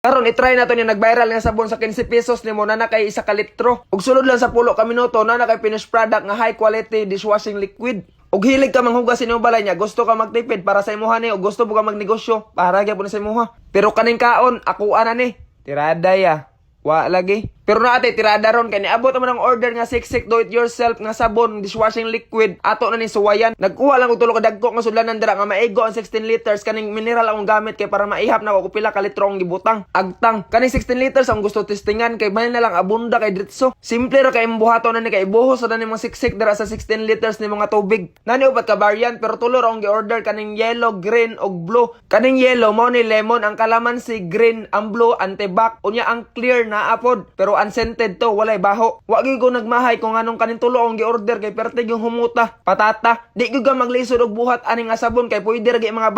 Karon i-try nato ni nag-viral nga sabon sa 15 pesos nimo na kay 1 ka litro. Ug sulod lang sa 10 ka minuto na kay finished product nga high quality dishwashing liquid. Ug hilig ka manghugas sa imong balay niya, gusto ka magtipid para sa imuha ni o gusto mo ka magnegosyo para gyapon sa imuha. Pero kaning kaon, ako ana ni. Tirada ya. Wa lagi. Pero naate tirada ron kay niabot naman ang order nga siksik do it yourself nga sabon dishwashing liquid ato na ni suwayan. Nagkuha lang og tulo ka dagko nga sudlanan dira nga maigo ang 16 liters kaning mineral akong gamit kay para maihap na ko pila ka litro ang gibutang. Agtang kaning 16 liters ang gusto testingan kay mahal na lang abunda kay dritso. Simple ra kay imbuhato na ni kay ibuhos na ni mga siksik dira sa 16 liters ni mga tubig. Nani upat ka variant pero tulo ra ang gi-order kaning yellow, green og blue. Kaning yellow mo ni lemon, ang kalamansi green, ang blue antibac, unya ang clear na apod pero unscented to, walay baho. Wa gyud ko nagmahay kung anong kaning tulo ang gi-order kay pertig yung humuta, patata. Di gyud ka maglisod og buhat ani nga sabon kay pwede ra mga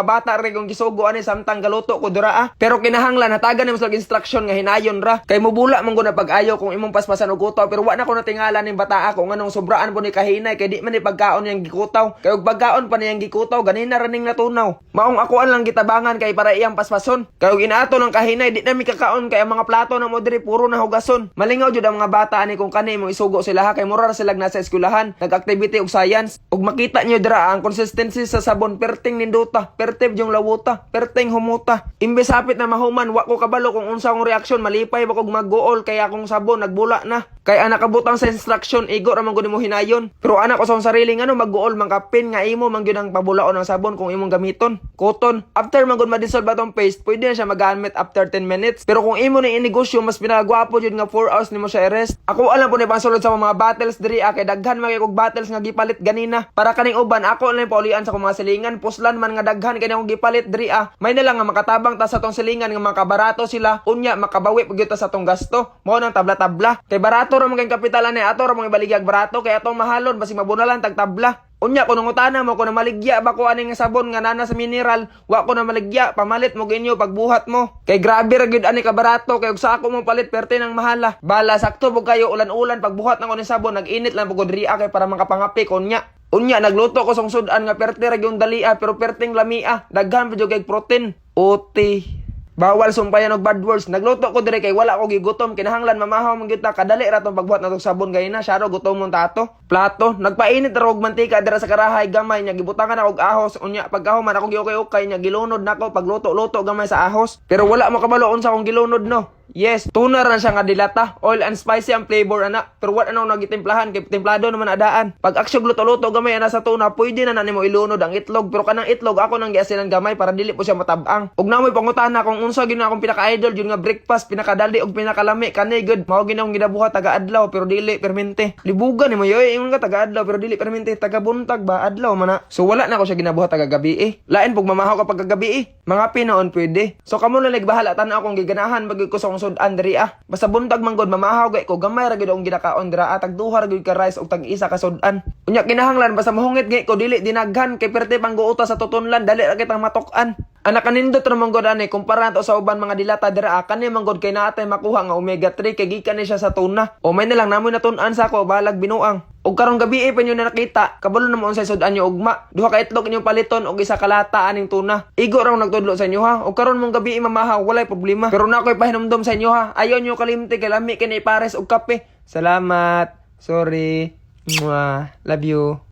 bata ra kung gisugo ani samtang galuto ko dira. Pero kinahanglan hatagan nimo sa instruction nga hinayon ra kay mobula man gud na pag-ayo kung imong paspasan og kutaw pero wa na ko natingala ning bataa kung anong sobraan po ni kahinay kay di man ni pagkaon yang gikutaw. Kay og pagkaon pa niyang gikutaw ganina ra ning natunaw. Maong akuan lang gitabangan kay para iyang paspason. Kay og inaato ng kahinay di na mi kakaon kay ang mga plato na mo diri puro na hugason. Malingaw jud ang mga bata ani kung kani mo isugo sila ha kay mura ra sila nasa eskwelahan, nag-activity og science. Ug makita niyo dira ang consistency sa sabon perting ninduta, pertib yung lawuta, perting humuta. Imbes hapit na mahuman, wa ko kabalo kung unsa akong reaksyon, malipay ba kog maggool kay akong sabon nagbula na. Kay anak kabutang sa instruction, igo ra man gud mo hinayon. Pero anak ko sa sarili ngano maggool man kapin nga imo man gyud ang pabulaon ng sabon kung imong gamiton. Cotton, after man gud ma-dissolve atong paste, pwede na siya magamit after 10 minutes. Pero kung imo ni inegosyo, mas pinagwapo jud nga 4 hours nimo siya i-rest. Ako alam po ni pangsulod sa mga bottles diri kay daghan man kay kog bottles nga gipalit ganina. Para kaning uban ako lang paulian sa mga silingan, puslan man nga daghan kay akong gipalit diri May na lang nga makatabang ta sa tong silingan nga makabarato sila. Unya makabawi pud ta sa tong gasto. Mao nang tabla-tabla. Kay barato ra man kay kapitalan ni ato ra mga ibaligyag barato kay atong mahalon basi mabunalan tag tabla. Unya kung nangutana mo kung maligya ba ko aning sabon nga nana sa mineral, wa ko na maligya, pamalit mo ginyo pagbuhat mo. Kay grabe ra gyud ani ka barato kay ug sa ako mo palit perte nang mahala. Bala sakto pug kayo ulan-ulan pagbuhat nang ni sabon nag-init lang pugod riya kay para makapangapi kunya. Unya nagluto ko song sudan nga perte ra gyud dalia pero perting lamia, daghan pa jud kay protein. Oti. Bawal sumpayan og bad words. Nagluto ko dire kay wala ko gigutom, kinahanglan mamahaw man gyud ta kadali ra tong pagbuhat natong sabon gayna, syaro gutom mon tato. Plato, nagpainit ra og mantika dira sa karahay gamay nya gibutangan ako og ahos. Unya pagkahuman man ako giukay-ukay nya gilunod nako pagluto-luto gamay sa ahos. Pero wala mo kabalo unsa akong gilunod no. Yes, tuna ra siya nga dilata. Oil and spicy ang flavor ana. Pero what ano nagitimplahan kay templado naman adaan. Pag aksyon luto-luto gamay ana sa tuna, pwede na nimo ilunod ang itlog. Pero kanang itlog ako nang giasilan gamay para dili po siya matab-ang. Ug namoy pangutana kung unsa gyud akong pinaka-idol yun nga breakfast, pinakadali ug pinakalami kani good. Mao ginawang gidabuhat taga-adlaw pero dili permente. Libugan nimo yoy ingon ka taga-adlaw pero dili permente taga-buntag ba adlaw man na. So wala na ako siya ginabuhat taga-gabi Lain pug mamahaw ka pagka-gabi Mga pinoon pwede. So kamo na bahala tan-aw kung giganahan bagay ko sa sudan diri Basta buntag man gud mamahaw gay ko gamay ra gid ang ginakaon dira tag duha ra gid ka rice ug tag isa ka sudan. Unya kinahanglan basta mohungit gay ko dili dinaghan kay perte pang guuta sa tutunlan dali ra kitang matok-an. Anak kanindot ra man gud ani kumpara to sa uban mga dilata dira kani man gud kay naatay makuha nga omega 3 kay gikan ni siya sa tuna. O may na lang namoy natun-an sa ako balag binuang. Og karong gabi pa nyo na nakita, kabalo na mo unsay sudan nyo ugma. Duha ka itlog inyo paliton og isa ka lata aning tuna. Igo ra nagtudlo sa inyo ha. Og karon mong gabi mamahaw, walay problema. Pero na ako'y pahinumdom sa inyo ha. Ayaw nyo kalimti kay lami kini pares og kape. Salamat. Sorry. Mwah. Love you.